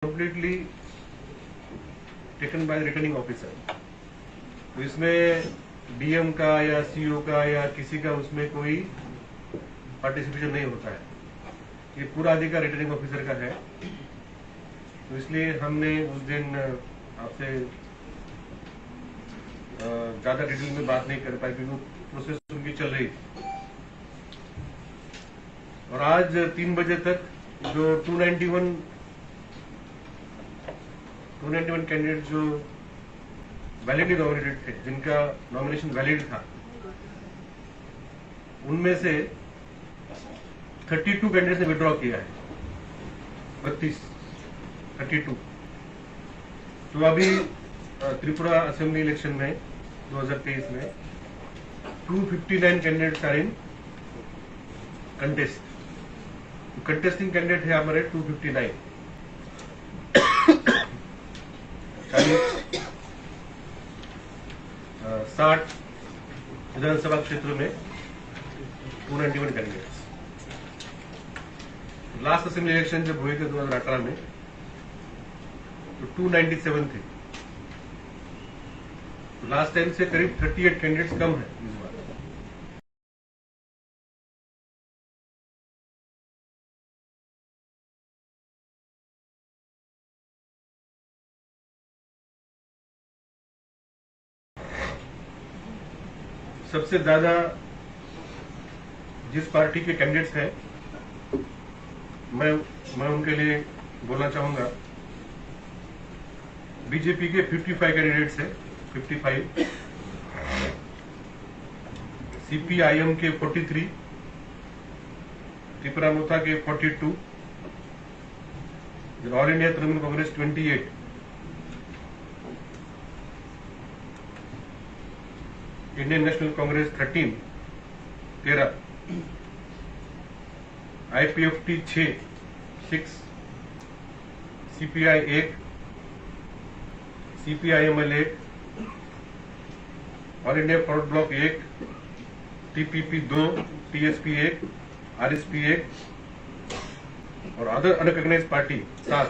completely taken by the returning officer। तो इसमें DM का या सीओ का या किसी का उसमें कोई पार्टिसिपेशन नहीं होता है, ये पूरा अधिकार रिटर्निंग ऑफिसर का है। तो इसलिए हमने उस दिन आपसे ज्यादा डिटेल में बात नहीं कर पाई क्योंकि प्रोसेस उनकी चल रही थी। और आज 3 बजे तक जो 291 कैंडिडेट जो वैलिडली नॉमिनेटेड थे, जिनका नॉमिनेशन वैलिड था, उनमें से 32 कैंडिडेट्स ने विड्रॉ किया है। 32। तो अभी त्रिपुरा असेंबली इलेक्शन में 2023 में 259 candidates are in contest. Contesting candidate है हमारे 259। 60 विधानसभा क्षेत्र में 291 कैंडिडेट्स। लास्ट असेंबली इलेक्शन जब हुए थे 2018 में तो 297 थे। तो लास्ट टाइम से करीब 38 कैंडिडेट्स कम है इस बार। सबसे ज्यादा जिस पार्टी के कैंडिडेट्स हैं, मैं उनके लिए बोलना चाहूंगा। बीजेपी के 55 कैंडिडेट्स हैं, 55। सीपीआईएम के 43, त्रिपुरा मोथा के 42, all India Trinamool Congress 28, Indian national Congress 13, IPFT 6, CPI 1, CPIML 1, all India forward block 1, TPP 2, TSP 1, RSP 1 और अदर अनरिकॉग्नाइज्ड पार्टी 7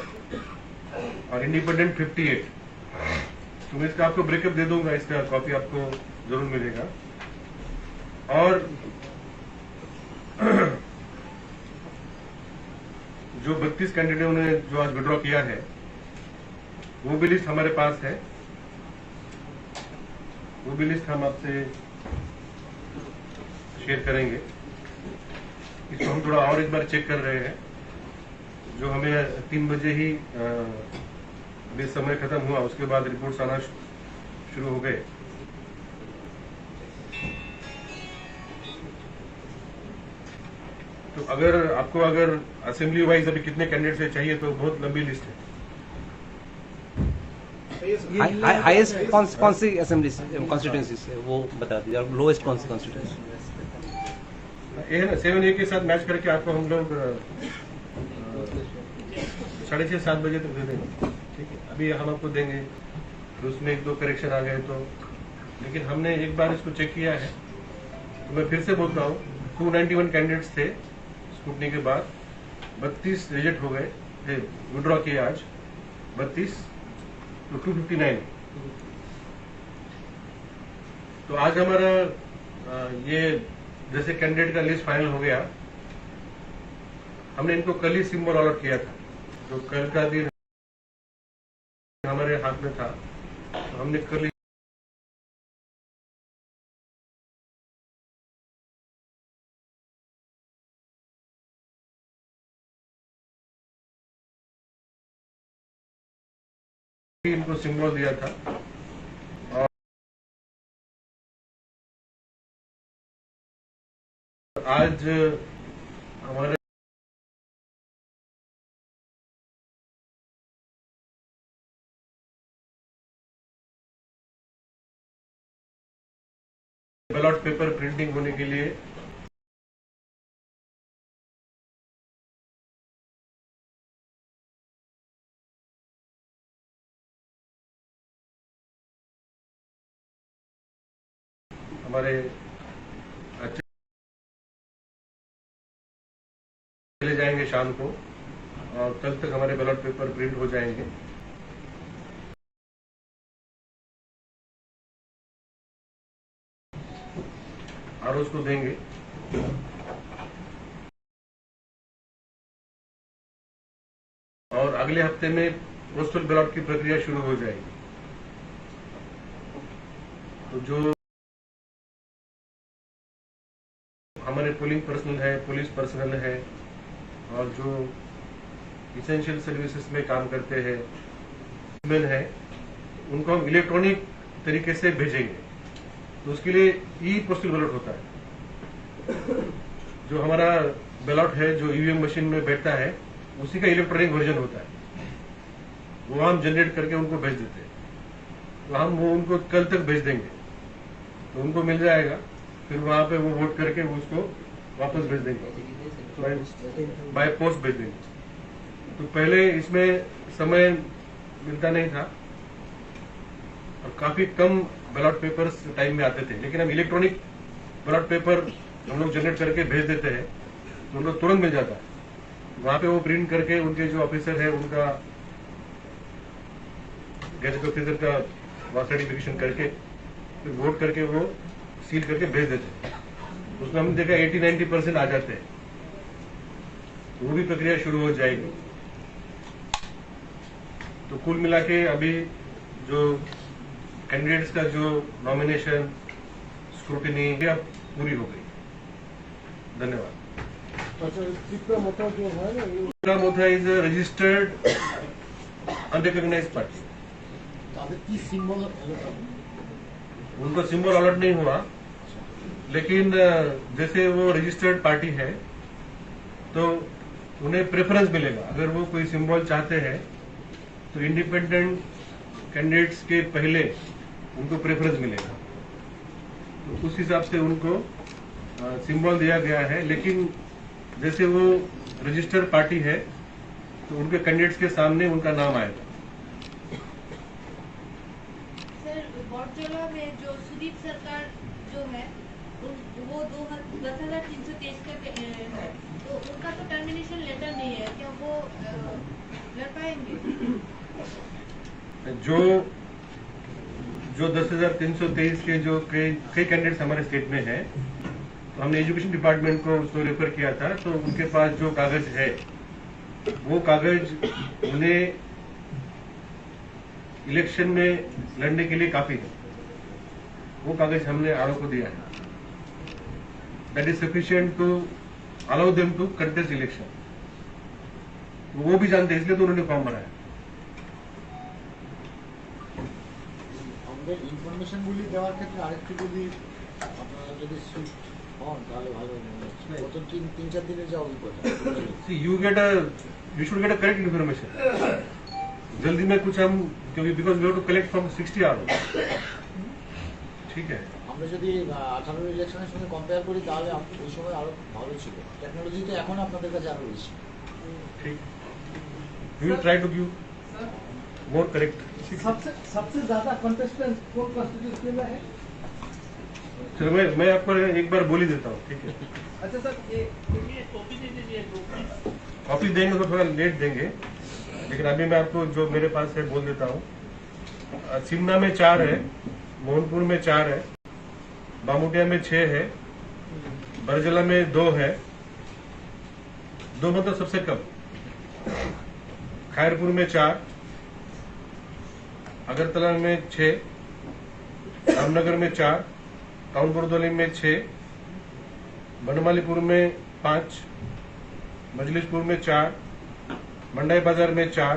और इंडिपेंडेंट 58। तो मैं इसका आपको ब्रेकअप दे दूंगा, इसका कॉपी आपको जरूर मिलेगा। और जो 32 कैंडिडेट ने जो आज विड्रॉ किया है, वो भी लिस्ट हमारे पास है। वो भी लिस्ट हम आपसे शेयर करेंगे। इसको हम थोड़ा और एक बार चेक कर रहे हैं। जो हमें 3 बजे ही अभी समय खत्म हुआ, उसके बाद रिपोर्ट्स आना शुरू हो गए। तो अगर असेंबली वाइज अभी कितने कैंडिडेट्स चाहिए, तो बहुत लंबी लिस्ट है। हाईएस्ट कौन सी असेंबली कॉन्स्टिट्यूंसी है वो बता दीजिए, और लोएस्ट कौन सी कॉन्स्टिट्यूंसी? ये है ना 7A के साथ मैच करके आपको हम लोग 6:30-7 बजे तक दे देंगे। ठीक है, अभी हम आपको देंगे। तो उसमें 1-2 करेक्शन आ गए तो, लेकिन हमने एक बार इसको चेक किया है। तो मैं फिर से बोलता हूँ, 291 कैंडिडेट्स थे स्क्रूटनी के बाद, 32 रिजेक्ट हो गए थे, विड्रॉ किए आज 32, तो 259। तो आज हमारा ये जैसे कैंडिडेट का लिस्ट फाइनल हो गया, हमने इनको कल ही सिंबल अलॉट किया था। तो कल का दिन हमारे हाथ में था, तो हमने कल ही इनको सिंबल दिया था। और आज हमारे बैलॉट पेपर प्रिंटिंग होने के लिए हमारे चले जाएंगे शाम को। और कल तक हमारे बैलेट पेपर प्रिंट हो जाएंगे। और उसको देंगे। और अगले हफ्ते में पोस्टल बैलेट की प्रक्रिया शुरू हो जाएगी। तो जो हमारे पोलिंग पर्सनल है, पुलिस पर्सनल है और जो इसेंशियल सर्विसेज में काम करते हैं मैन है, उनको हम इलेक्ट्रॉनिक तरीके से भेजेंगे। तो उसके लिए ई पोस्टल बैलेट होता है। जो हमारा बैलेट है जो ईवीएम मशीन में बैठता है उसी का इलेक्ट्रॉनिक वर्जन होता है, वो हम जनरेट करके उनको भेज देते हैं। तो हम वो उनको कल तक भेज देंगे, तो उनको मिल जाएगा। फिर वहां पे वो वोट करके उसको वापस भेज देंगे, बाय पोस्ट भेज देंगे। तो पहले इसमें समय मिलता नहीं था और काफी कम बैलेट पेपर्स टाइम में आते थे, लेकिन हम इलेक्ट्रॉनिक बैलेट पेपर हम लोग जनरेट करके भेज देते हैं, तो उनको तुरंत मिल जाता है। वहां पे वो प्रिंट करके उनके जो ऑफिसर है उनका गैजेट ऑफिसर का सर्टिफिकेशन करके फिर वोट करके वो सील करके भेज देते हैं। उसमें हमने देखा 80-90% आ जाते हैं। तो वो भी प्रक्रिया शुरू हो जाएगी। तो कुल मिला के अभी जो कैंडिडेट्स का जो नॉमिनेशन स्क्रूटिनी अब पूरी हो गई। धन्यवाद। त्रिपुरा मोथा जो है ना, Tripura Motha is a registered unrecognised party. की सिंबल उनका सिंबल अलॉट नहीं हुआ, लेकिन जैसे वो रजिस्टर्ड पार्टी है तो उन्हें प्रेफरेंस मिलेगा। अगर वो कोई सिंबल चाहते हैं तो इंडिपेंडेंट कैंडिडेट्स के पहले उनको प्रेफरेंस मिलेगा। तो उस हिसाब से उनको सिंबल दिया गया है। लेकिन जैसे वो रजिस्टर्ड पार्टी है तो उनके कैंडिडेट्स के सामने उनका नाम आएगा। सर, बौटजोला में जो सुदीप सरकार जो है वो 10,323 का है, तो उनका तो टर्मिनेशन लेटर नहीं है, क्या वो लड़ पाएंगे? जो 10,323 के जो कई कैंडिडेट्स हमारे स्टेट में हैं, तो हमने एजुकेशन डिपार्टमेंट को उसको रेफर किया था। तो उनके पास जो कागज है वो कागज उन्हें इलेक्शन में लड़ने के लिए काफी है। वो कागज हमने आरओ को दिया है। That is sufficient to allow them to contest election. वो भी जानते हैं, इसलिए तो उन्होंने फॉर्म भरा है। আমাদের ইনফরমেশনগুলি দেওয়ার ক্ষেত্রে আরেকটু যদি আপনারা যদি সুইফট হন তাহলে ভালো হবে। গত 3-4 দিনের যা অভিজ্ঞতা। See, you should get a correct information. जल्दी में कुछ हम, क्योंकि because we have to collect from 60 hours. ठीक है, আমরা যদি 18 ইলেকশনের সঙ্গে কম্পেয়ার করি তাহলে ওই সময় আরো ভালো ছিল। টেকনোলজি তো এখন আপনাদের কাছে আরো বেশি। ठीक, we will try to give more correct. सबसे ज्यादा कंटेस्टेंट कौन कॉन्स्टिट्यूंसी में है? चलो मैं आपको एक बार बोल ही देता हूँ। ठीक है, अच्छा सर, ये कॉपी दे दीजिए। कॉपी देंगे तो थोड़ा लेट देंगे, लेकिन अभी मैं आपको जो मेरे पास है बोल देता हूँ। सिमना में 4 है, मोहनपुर में 4 है, बामुटिया में 6 है, बरजला में 2 है, 2 मतलब सबसे कम, खैरपुर में 4, अगरतला में 6, रामनगर में 4, टाउन बुरदोली में 6, बनमालीपुर में 5, मजलिसपुर में 4, मंडाई बाजार में 4,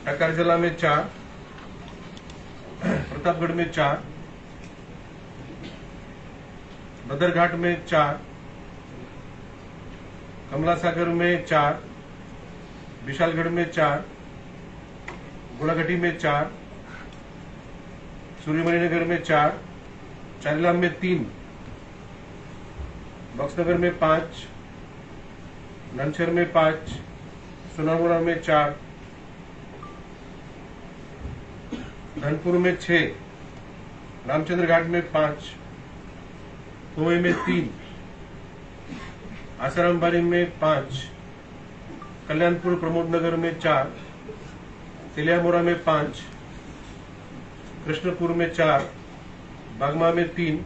टकारजला में 4, प्रतापगढ़ में 4, बदरघाट में 4, कमला सागर में 4, विशालगढ़ में 4, गुड़ाघटी में 4, सूर्यमणिनगर में 4, चारीलाम में 3, बक्सनगर में 5, ननसर में 5, सोनामुड़ा में 4, धनपुर में 6, रामचंद्र घाट में 5, कोवे में 3, आसाराम बारी में 5, कल्याणपुर प्रमोद नगर में 4, तेलियामोरा में 5, कृष्णपुर में 4, बागमा में 3,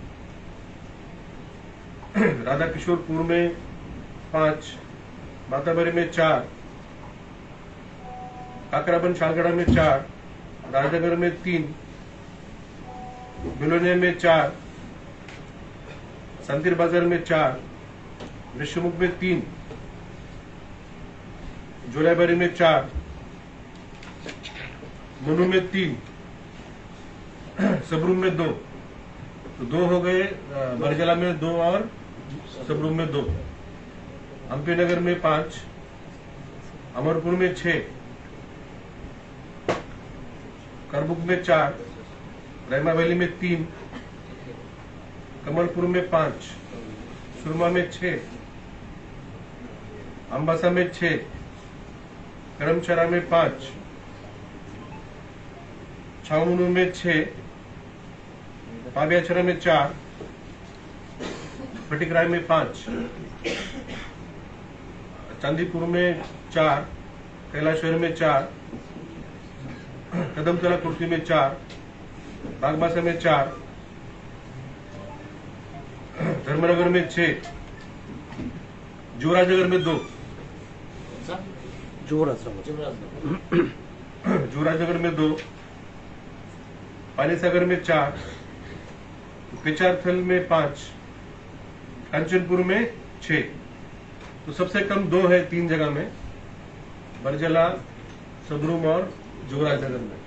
राधा किशोरपुर में 5, माताबरी में 4, काकराबन शालगढ़ा में 4, राजनगर में 3, बिलोनिया में 4, संतीर बाजार में 4, ऋषिमुख में 3, जोलाबारी में 4, मनु में 3, सबरूम में 2, तो 2 हो गए, बरजला में 2 और सबरूम में 2, हम्पी नगर में 5, अमरपुर में 6, करबुक में 4, रैमा वैली में 3, कमलपुर में 5, सुरमा में 6, अम्बासा में 6, करमचरा में 5, छावनी में 6, पाबियाचरा में 4, फटिकराय में 5, चांदीपुर में 4, कैलाशहर में 4, कदमतला कुर्ती में 4, बागबासा में 4, धर्मनगर में 6, जोराजनगर में 2, जोराजनगर में 2, पानीसागर में 4, पिचारथल में 5, कंचनपुर में 6। तो सबसे कम 2 है 3 जगह में, बरजला, सबरूम और जोराजनगर में,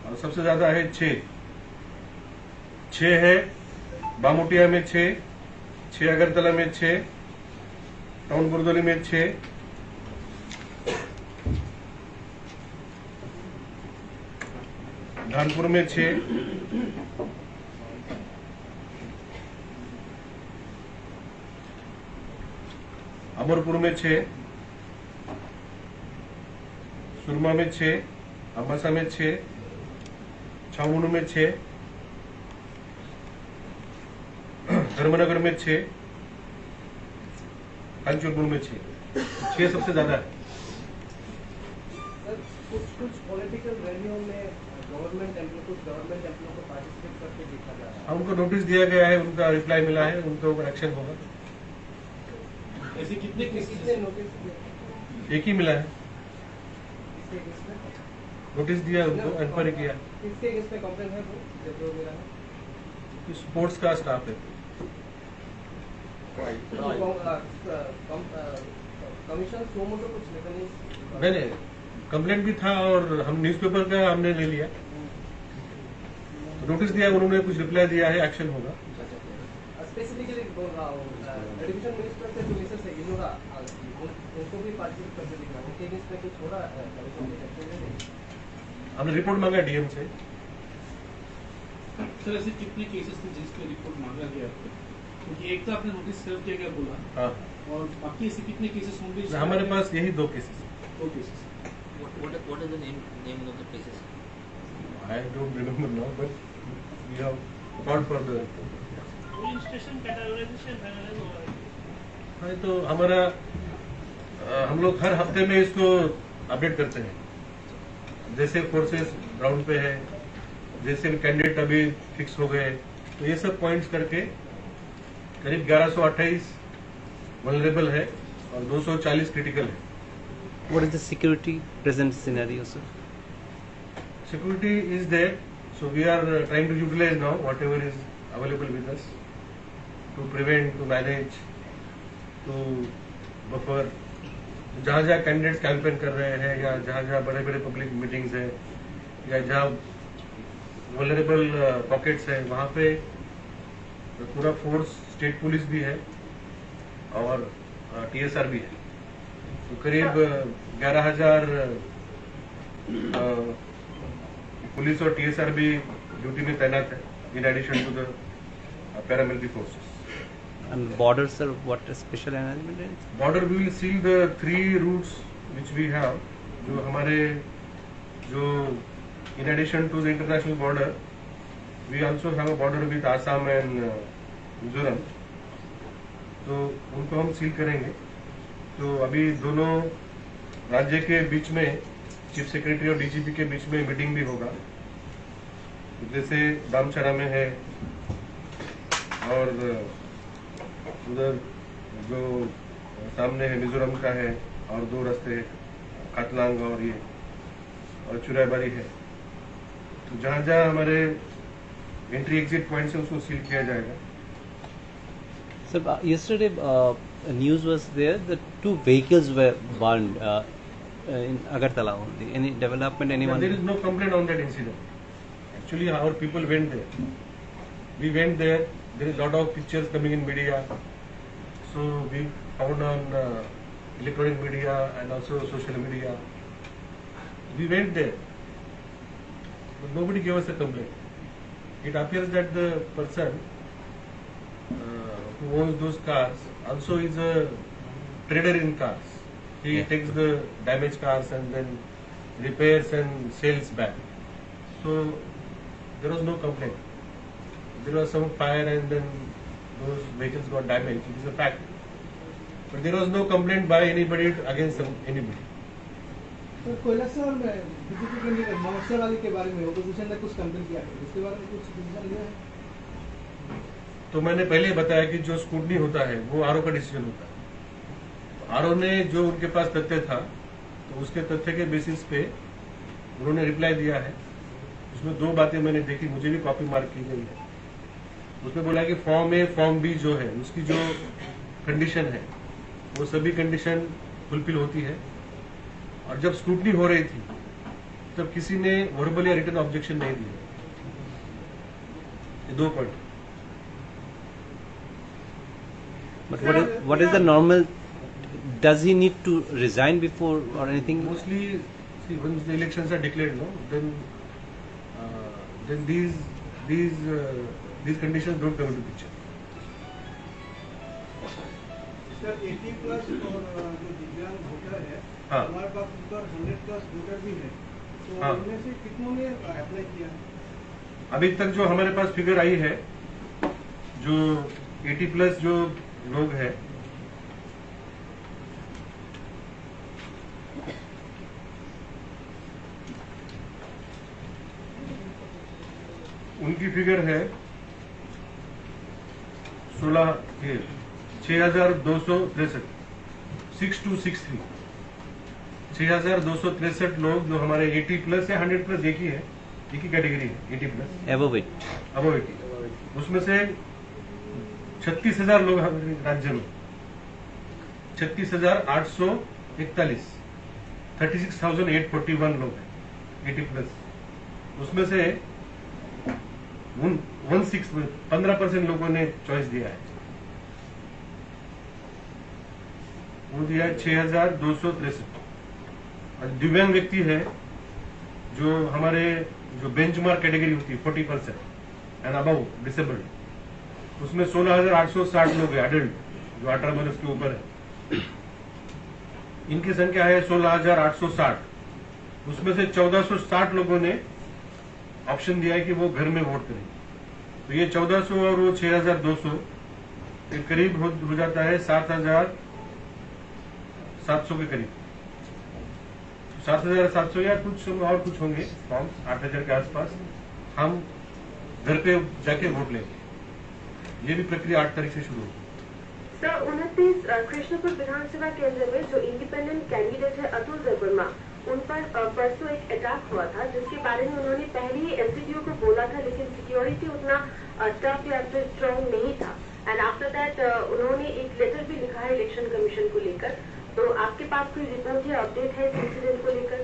और सबसे ज्यादा है 6 है बामोटिया में 6 अगरतला में 6, टाउन बुरदोली में 6, धानपुर में 6, अमरपुर में 6, सुरमा में 6, अम्बासा में 6, छावनी में 6, धर्मनगर में 6, कंचनपुर में 6 सबसे ज्यादा है। सर, कुछ पॉलिटिकल रैलियों में गवर्नमेंट एम्प्लॉय को पार्टिसिपेट करके देखा जा रहा है। उनको नोटिस दिया गया है, उनका रिप्लाई मिला है, उनके ऊपर एक्शन होगा। ऐसे कितने केसेस नोटिस एक ही मिला है, किसके केस में नोटिस दिया उनको, इंक्वायरी किया। किसके केस में कंप्लेंट है वो जो मिला है? स्पोर्ट्स का स्टाफ है। कमीशन सो मोटो कुछ मैकेनिज्म मैंने कंप्लेंट भी था और हम न्यूज़पेपर का हमने ले लिया, नोटिस दिया, उन्होंने कुछ रिप्लाई दिया है, एक्शन होगा। स्पेसिफिकली बोल रहा हूँ, एजुकेशन मिनिस्टर के जो मिसेस है इनोरा, उनको भी पार्टिसिपेट करके दिख रहा है, उनके केस में कुछ थोड़ा हमने रिपोर्ट मांगा डीएम से। सर ऐसे कितने केसेस थे जिसका रिपोर्ट मांगा गया आपको? क्योंकि एक तो आपने नोटिस सर्व किया गया बोला, हाँ, और बाकी ऐसे कितने केसेस होंगे? हमारे पास यही 2 cases. 2 cases. What is the name of the places? I don't remember now, but we have called for the। Police station categorisation finalise हो रहा है। हाँ, तो हमारा हम लोग हर हफ्ते में इसको अपडेट करते हैं, जैसे फोर्सेस ग्राउंड पे है, जैसे कैंडिडेट अभी फिक्स हो गए, तो ये सब पॉइंट्स करके करीब 1128 वल्नरेबल है और 240 क्रिटिकल है। What is the security present scenario, sir? Security is there, so we are trying to utilize now whatever is available with us to prevent, to manage, to buffer। जहाँ जहाँ candidates campaign कर रहे हैं या जहाँ जहाँ बड़े बड़े पब्लिक मीटिंग्स हैं या जहाँ वल्नरेबल पॉकेट्स हैं, वहाँ पे पूरा फोर्स, स्टेट पुलिस भी है और टीएसआर भी है। तो करीब 11,000 पुलिस और टीएसआर भी ड्यूटी में तैनात है, in addition to the paramilitary forces. And border, sir, what is special arrangement is? Border we will seal the 3 routes which we have, जो हमारे जो in addition to the international border we also have a border with Assam and Mizoram, तो उनको हम seal करेंगे। तो अभी दोनों राज्य के बीच में चीफ सेक्रेटरी और डीजीपी के बीच में मीटिंग भी होगा, जैसे दामचरा में है और उधर जो सामने है मिजोरम का है और 2 रास्ते खातलांग और ये और चुराबारी है। तो जहां जहां हमारे एंट्री एग्जिट पॉइंट से उसको सील किया जाएगा। Sir, yesterday news was there that 2 vehicles were burned in Agartala only. Any development? Anyone? There is no complaint on that incident. Actually, our people went there. We went there. There is a lot of pictures coming in media. So we found on electronic media and also social media. We went there, but nobody gave us a complaint. It appears that the person who owns those cars also is a trader in cars. He takes the damaged cars and then repairs and sells back. So there was no complaint. There was some fire and then those vehicles got damaged. It is a fact. But there was no complaint by anybody against anybody. तो कैलाशर में BJP candidate ममस्या वाली के बारे में opposition ने कुछ complain किया है, इसके बारे में कुछ डिसीजन लिया है? तो मैंने पहले बताया कि जो स्क्रूटनी होता है वो आरओ का डिसीजन होता है। आरओ ने जो उनके पास तथ्य था तो उसके तथ्य के बेसिस पे उन्होंने रिप्लाई दिया है। उसमें 2 बातें मैंने देखी, मुझे भी कॉपी मार्क की गई है। उसमें बोला कि फॉर्म ए फॉर्म बी जो है उसकी जो कंडीशन है वो सभी कंडीशन फुलफिल होती है, और जब स्क्रूटनी हो रही थी तब किसी ने वर्बल या रिटन ऑब्जेक्शन नहीं दिया। ये 2 point. But what is the normal? Does he need to resign before or anything? Mostly, see, once the elections are declared, no, then these conditions don't come into picture. Sir 80+ और जो दिव्यांग voter है, हाँ। हमारे पास ऊपर 100+ voter भी है, तो हाँ। उनमें से कितनों ने अप्लाई किया? अभी तक जो हमारे पास फिगर आई है, जो 80+ जो लोग हैं, उनकी फिगर है 6263 6263 6263 लोग जो हमारे 80+ या 100+ एक ही कैटेगरी है, 80+। Above it. अब 80 उसमें से 36,000 लोग हमारे राज्य में 36,841 36,841 लोग हैं 80+। उसमें से 15% लोगों ने चॉइस दिया है, वो दिया है 6,263। और दिव्यांग व्यक्ति है जो हमारे जो बेंचमार्क कैटेगरी होती है 40% एंड अबव डिसेबल्ड, उसमें 16,860 लोग हैं एडल्ट जो 18 वर्ष के ऊपर है। इनकी संख्या है 16,860। उसमें से 1,460 लोगों ने ऑप्शन दिया है कि वो घर में वोट करें। तो ये 1,400 और वो 6,200 के करीब हो जाता है 7,700 के करीब। 7,700 या कुछ और कुछ होंगे फॉर्म 8,000 के आसपास। हम घर पे जाके वोट लेंगे। ये भी प्रक्रिया 8 तारीख से शुरू होगी। सर 29 कृष्णपुर विधानसभा केंद्र में जो इंडिपेंडेंट कैंडिडेट है अतुल देववर्मा, उन पर परसों एक अटैक हुआ था जिसके बारे में उन्होंने पहले ही एसडीपीओ को बोला था, लेकिन सिक्योरिटी उतना टफ या फिर स्ट्रॉन्ग नहीं था। एंड आफ्टर दैट उन्होंने एक लेटर भी लिखा है इलेक्शन कमीशन को लेकर। तो आपके पास कोई रिपोर्ट या अपडेट है इस इंसिडेंट को लेकर?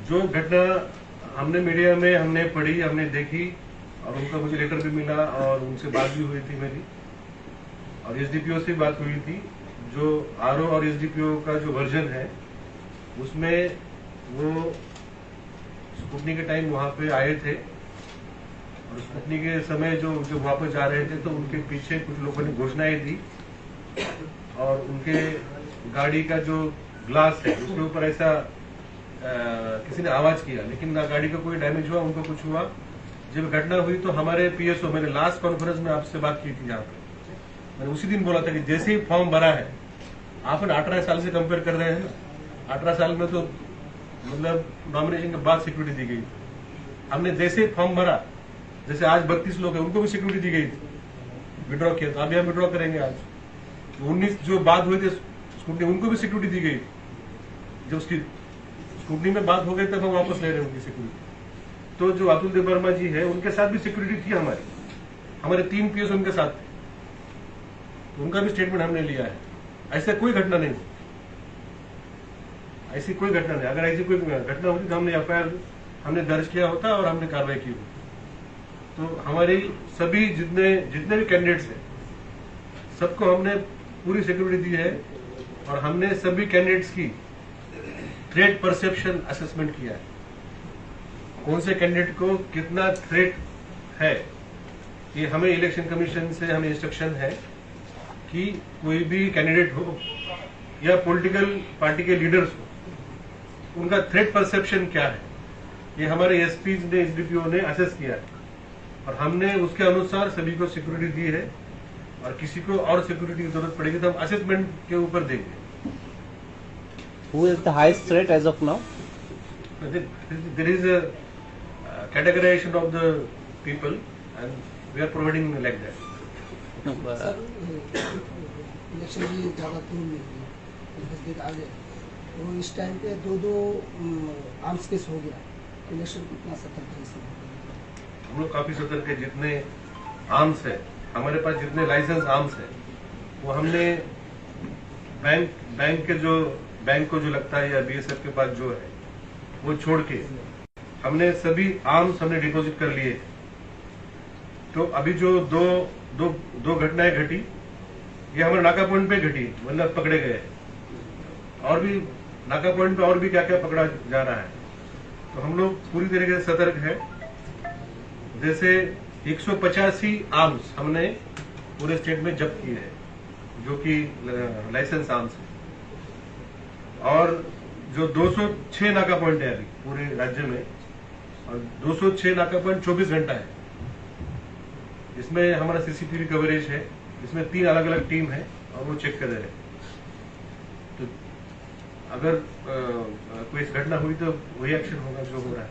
जो घटना हमने मीडिया में हमने पढ़ी, हमने देखी, और उनका मुझे लेटर भी मिला और उनसे बात भी हुई थी मेरी, और एसडीपीओ से बात हुई थी। जो आरओ और एसडीपीओ का जो वर्जन है उसमें वो स्कूटनी के टाइम वहां पे आए थे, और स्कूटनी के समय जो वापस जा रहे थे तो उनके पीछे कुछ लोगों ने घोषणाएं दी और उनके गाड़ी का जो ग्लास है उसके ऊपर ऐसा किसी ने आवाज किया, लेकिन ना गाड़ी का कोई डैमेज हुआ, उनको कुछ हुआ। जब घटना हुई तो हमारे पीएसओ, मैंने लास्ट कॉन्फ्रेंस में आपसे बात की थी, यहाँ पे मैंने उसी दिन बोला था कि जैसे ही फॉर्म भरा है आप 18 साल से कंपेयर कर रहे हैं ना, 18 साल में तो मतलब नॉमिनेशन के बाद सिक्योरिटी दी गई। हमने जैसे फॉर्म भरा, जैसे आज 32 लोग हैं उनको भी सिक्योरिटी दी गई थी, विड्रॉ किया, तो अभी हम विड्रॉ करेंगे आज। 19 जो बात हुई थी स्कूटनी, उनको भी सिक्योरिटी दी गई। जब उसकी स्कूटनी में बात हो गई तब हम वापस ले रहे हैं उनकी सिक्योरिटी। तो जो अतुल देव वर्मा जी है उनके साथ भी सिक्योरिटी थी हमारे 3 पीएस उनके साथ थे, तो उनका भी स्टेटमेंट हमने लिया है। ऐसा कोई घटना नहीं, ऐसी कोई घटना नहीं। अगर ऐसी कोई घटना होती तो हमने एफआईआर हमने दर्ज किया होता और हमने कार्रवाई की होती। तो हमारे सभी जितने भी कैंडिडेट्स हैं सबको हमने पूरी सिक्योरिटी दी है, और हमने सभी कैंडिडेट्स की थ्रेट परसेप्शन असेसमेंट किया है। कौन से कैंडिडेट को कितना थ्रेट है, ये हमें इलेक्शन कमीशन से हमें इंस्ट्रक्शन है कि कोई भी कैंडिडेट हो या पॉलिटिकल पार्टी के लीडर्स हो, उनका थ्रेट परसेप्शन क्या है, ये हमारे एसपी ने, एसडीपीओ ने असेस किया है, और हमने उसके अनुसार सभी को सिक्योरिटी दी है। और किसी को और सिक्योरिटी की जरूरत पड़ेगी तो हम असेसमेंट के ऊपर देंगे। Who is the highest threat as of now? There is a categorization of the people and we are providing like that. No, sir election भी ज़्यादा दूर नहीं है, 10 दिन आगे, तो इस टाइम पे 2 आर्म्स केस हो गया, इलेक्शन कितना सतर्क है इसमें? हम लोग काफी सतर्क है। जितने आर्म्स है हमारे पास, जितने लाइसेंस आर्म्स है, वो हमने बैंक को जो लगता है या बीएसएफ के पास जो है वो छोड़ के हमने सभी आर्म्स हमने डिपॉजिट कर लिए। तो अभी जो दो घटनाएं घटी, ये हमारे नाका पॉइंट पे घटी, मतलब पकड़े गए। और भी नाका पॉइंट पे और भी क्या क्या पकड़ा जा रहा है। तो हम लोग पूरी तरीके से सतर्क है। जैसे 185 आर्म्स हमने पूरे स्टेट में जब्त किए हैं, जो कि लाइसेंस आर्म्स है। और जो 206 नाका पॉइंट है अभी पूरे राज्य में, और 206 नाका पॉइंट 24 घंटा है। इसमें हमारा सीसीटीवी कवरेज है, इसमें 3 अलग अलग टीम है और वो चेक कर रहे हैं। तो अगर कोई घटना हुई तो वही एक्शन होगा जो हो रहा है।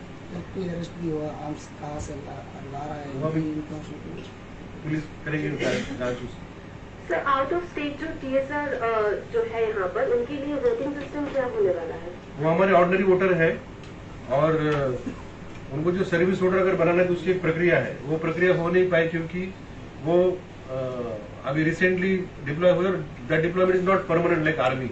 कोई अरेस्ट भी हुआ, आर्म्स कहाँ से ला रहा है, वो भी इन्फॉर्मेशन पुलिस करेगी जांच उसकी। सर, आउट ऑफ स्टेट जो टीएसआर जो है यहाँ पर, उनके लिए वोटिंग सिस्टम क्या होने वाला है? वो हमारे ऑर्डिनरी वोटर है, और उनको जो सर्विस वोटर अगर बनाना है तो उसकी एक प्रक्रिया है। वो प्रक्रिया हो नहीं पाई क्योंकि वो अभी रिसेंटली डिप्लॉय हुए, that deployment is not permanent like army.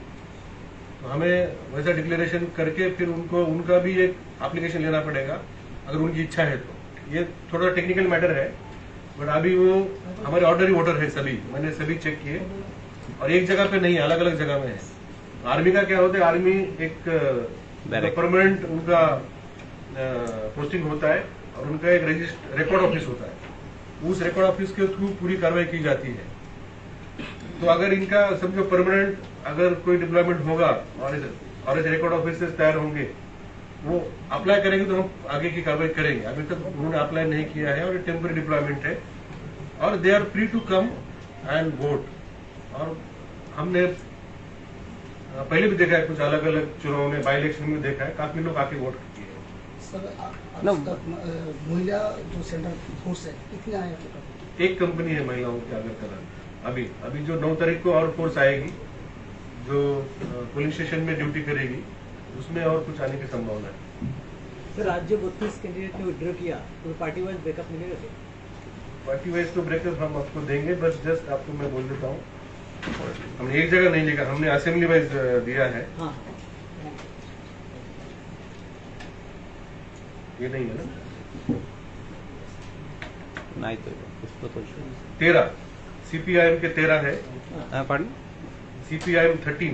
तो हमें वैसा डिक्लेरेशन करके फिर उनका भी एक एप्लीकेशन लेना पड़ेगा अगर उनकी इच्छा है तो। ये थोड़ा टेक्निकल मैटर है, बट अभी वो हमारे ऑर्डिनरी वोटर है सभी, मैंने सभी चेक किए, और एक जगह पे नहीं, अलग अलग जगह में है। आर्मी का क्या होता है, आर्मी एक परमानेंट उनका पोस्टिंग होता है, और उनका एक रिकॉर्ड ऑफिस होता है। उस रिकॉर्ड ऑफिस के थ्रू पूरी कार्रवाई की जाती है। तो अगर इनका समझो परमानेंट अगर कोई डिप्लॉयमेंट होगा और इस रिकॉर्ड ऑफिस तैयार होंगे, वो अप्लाई करेंगे तो हम आगे की कार्रवाई करेंगे। अभी तक उन्होंने अप्लाई नहीं किया है और ये टेम्पररी डिप्लॉयमेंट है, और they are free to come and vote. और हमने पहले भी देखा है, कुछ अलग अलग चुनाव में, बाई इलेक्शन में देखा है, काफी लोग आके वोट किए हैं। सर, महिला जो सेंट्रल फोर्स है कितने आए हैं? एक कंपनी है महिलाओं की अगरतला। अभी जो 9 तारीख को और फोर्स आएगी जो पोलिंग स्टेशन में ड्यूटी करेगी, उसमें और कुछ आने की संभावना है। सर, आज जो 32 कैंडिडेट ने विड्रॉ किया तो पार्टी वाइज ब्रेकअप मिलेगा क्या? पार्टी वाइज तो ब्रेकअप हम आपको देंगे, बस जस्ट आपको मैं बोल देता हूँ, हमने एक जगह नहीं लिखा, हमने असेंबली वाइज दिया है। हाँ, ये नहीं है ना, नहीं तो उसको तो 13 सीपीआईएम के 13 है, pardon? सीपीआईएम 13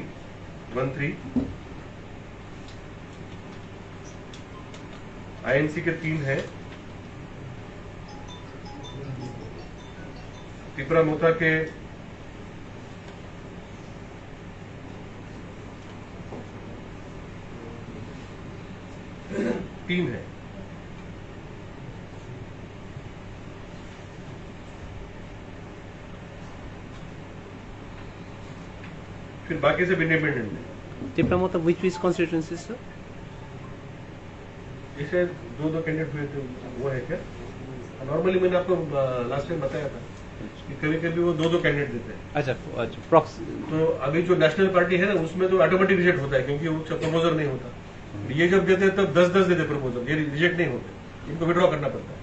आईएनसी के 3 है, त्रिपुरा मोता के 3 है, फिर बाकी सब इंडिपेंडेंट है। Diploma of which constituencies, sir? इसे दो कैंडिडेट हुए थे, वो है क्या? नॉर्मली मैंने आपको लास्ट टाइम बताया था कि कभी कभी वो दो कैंडिडेट देते हैं। अच्छा, प्रॉक्स। तो अभी जो नेशनल पार्टी है ना, उसमें तो ऑटोमेटिक रिजेक्ट होता है क्योंकि वो प्रपोजर नहीं होता। ये जब देते हैं तब 10-10 देते प्रपोजल, ये रिजेक्ट नहीं होते, इनको विड्रॉ करना पड़ता है।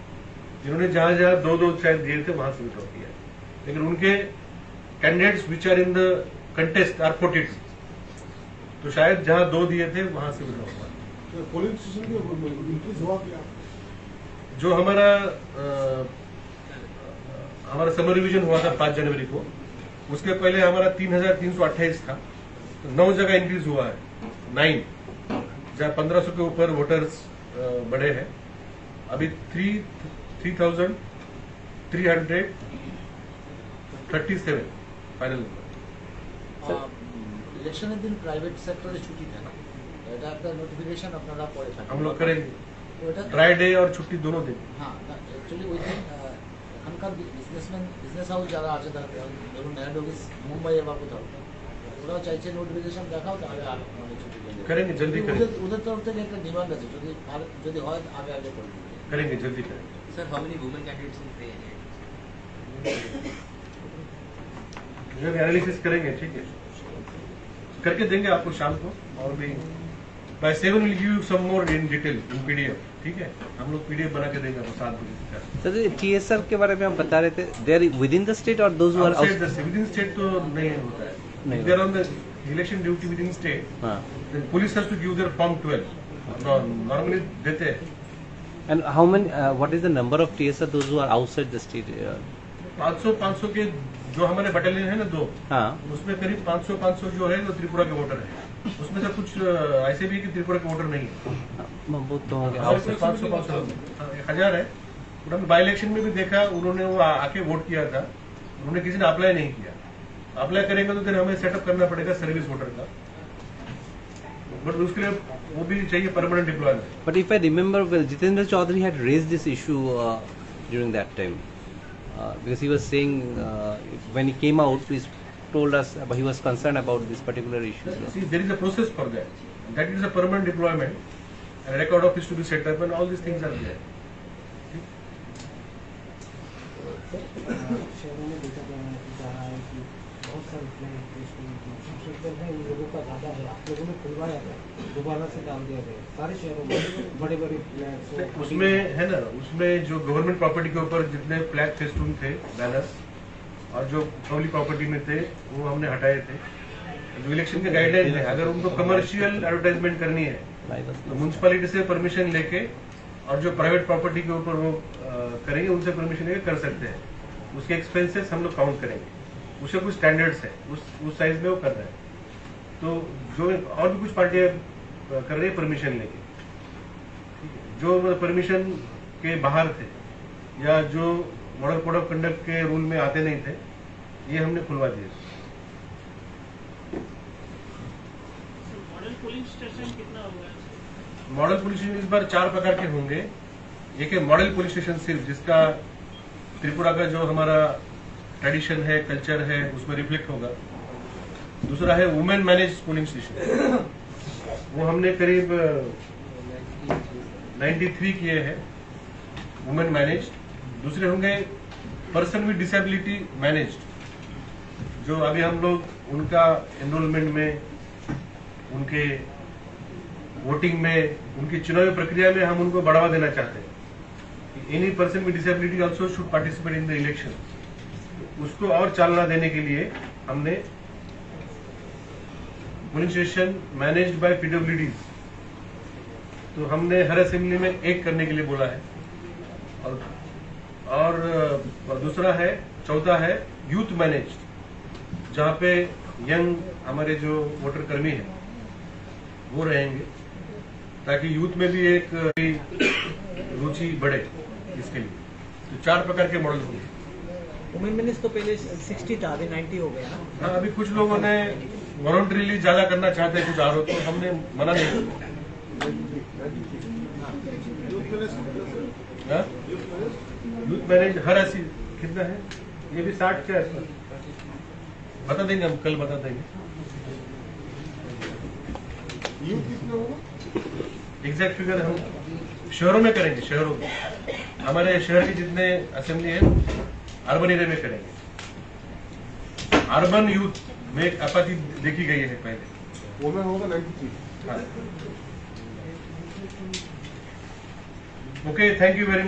जिन्होंने जहां जहां दो शायद दिए थे वहां से विड्रॉ किया है, लेकिन उनके candidates which are in the contest are 42, तो शायद जहां 2 दिए थे वहां से विड्रॉ हुआ। पोलिंग स्टेशन की इंक्रीज हुआ क्या? जो हमारा समर रिवीजन हुआ था 5 जनवरी को, उसके पहले हमारा 3328 था, तो 9 जगह इंक्रीज हुआ है, 9 जहाँ 1500 के ऊपर वोटर्स बढ़े हैं। अभी 3337 फाइनल नंबर। ইলেকশনের দিন প্রাইভেট সেক্টরে ছুটি থাকে, এটা একটা নোটিফিকেশন আপনারা পরে থাকেন। हम लोग करेंगे ওটা ड्राई डे और छुट्टी दोनों दिन। হ্যাঁ, অ্যাকচুয়ালি ওই দিন এখানকার বিজনেস হাউস যারা আছে তারা ধরুন ল্যান্ড অফিস মুম্বাই বা কোথাও, ওরাও চাইছে নোটিফিকেশন দেখাও, তাহলে আর মানে ছুটি দেবে। करेंगे, जल्दी करेंगे, ওদের তরফ থেকে একটা ডিমান্ড আছে, যদি হয় আগে আগে করে দিতে। करेंगे, जल्दी करेंगे। Sir, how many women candidates in play? Analysis करेंगे, ठीक है, करके देंगे आपको शाम को। और भी by 7 will give you some more in detail in PDF, ठीक है, हम लोग पीडीएफ बना के देंगे आपको 7 बजे तक। सर, TSR के बारे में आप बता रहे थे, they are within the state और those who are outside the state, within state तो नहीं होता है, नहीं they are on the election duty within state, हाँ, then police has to give their form 12, normally देते हैं। And how many what is the number of TSR those who are outside the state? 500 के जो हमारे battalion है ना 2, हाँ, उसमें करीब 500 जो है वो त्रिपुरा के वोटर है। उसमें से कुछ ऐसे भी है कि त्रिपुरा के वोटर नहीं है, बहुत तो होंगे हमारे पास 500 1000 है। बट हमने बाई इलेक्शन में भी देखा, उन्होंने वो आके वोट किया था, उन्होंने किसी ने अप्लाई नहीं किया। अप्लाई करेंगे तो फिर हमें सेटअप करना पड़ेगा सर्विस वोटर का, बट उसके लिए वो भी चाहिए permanent employment. But if I remember well, Jitendra Chaudhary had raised this issue during that time because he was saying when he came out, he told us he was concerned about this particular issue. See, there is a process for that. That is a permanent deployment, and a record office to be set up, and all these things are there. शहरों में देखा जा रहा है कि बहुत सारे flat है, उन लोगों का ज़्यादा है, आप लोगों ने खुलवाया है, दोबारा से डाल दिया गया सारे शहरों में बड़े बड़े फ्लैट्स। उसमें है ना, उसमें जो गवर्नमेंट प्रॉपर्टी के ऊपर जितने फ्लैग फेस्टून थे, बैनर्स, और जो पब्लिक प्रॉपर्टी में थे वो हमने हटाए थे। जो इलेक्शन के गाइडलाइन है, अगर उनको कमर्शियल एडवर्टाइजमेंट करनी है तो म्यूनसिपैलिटी से परमिशन लेके, और जो प्राइवेट प्रॉपर्टी के ऊपर वो करेंगे उनसे परमिशन लेके कर सकते हैं। उसके एक्सपेंसेस हम लोग काउंट करेंगे, उसके कुछ स्टैंडर्ड्स है, उस साइज में वो कर रहे हैं। तो जो और भी कुछ पार्टियां कर रही है परमिशन लेके, जो परमिशन के बाहर थे या जो मॉडल कोड ऑफ कंडक्ट के रूल में आते नहीं थे, ये हमने खुलवा दिए। मॉडल पोलिंग स्टेशन कितना होगा? मॉडल पुलिस स्टेशन इस बार 4 प्रकार के होंगे। एक है मॉडल पुलिस स्टेशन सिर्फ, जिसका त्रिपुरा का जो हमारा ट्रेडिशन है, कल्चर है, उसमें रिफ्लेक्ट होगा। दूसरा है वुमेन मैनेज पोलिंग स्टेशन, वो हमने करीब 93 किए हैं वुमेन मैनेज। दूसरे होंगे पर्सन विद डिसेबिलिटी मैनेज्ड, जो अभी हम लोग उनका एनरोलमेंट में, उनके वोटिंग में, उनकी चुनावी प्रक्रिया में हम उनको बढ़ावा देना चाहते हैं। Any person with disability also should participate in the election. उसको और चालना देने के लिए हमने पोलिंग स्टेशन मैनेज्ड बाय पीडब्ल्यूडीज, तो हमने हर असेंबली में एक करने के लिए बोला है। और दूसरा है, चौथा है यूथ मैनेज्ड, जहाँ पे यंग हमारे जो वोटर कर्मी हैं वो रहेंगे, ताकि यूथ में भी एक रुचि बढ़े इसके लिए। तो 4 प्रकार के मॉडल होंगे। वुमेन मिनिस तो पहले 60 था, अभी 90 हो गया ना। हाँ, अभी कुछ लोगों ने वॉलंटरीली ज्यादा करना चाहते हैं, कुछ आरोप, तो हमने मना नहीं किया। यूथ मैनेज हर ऐसी कितना है, ये भी 60 के आसपास बता देंगे, हम कल बता देंगे। यूथ कितना होगा? एग्जैक्ट फिगर हम शहरों में करेंगे, शहरों में हमारे शहर के जितने असेंबली है अर्बन एरिया में करेंगे। अर्बन यूथ में एक आपाति देखी गई है पहले, वुमेन होगा 93। हाँ। Okay, thank you very much.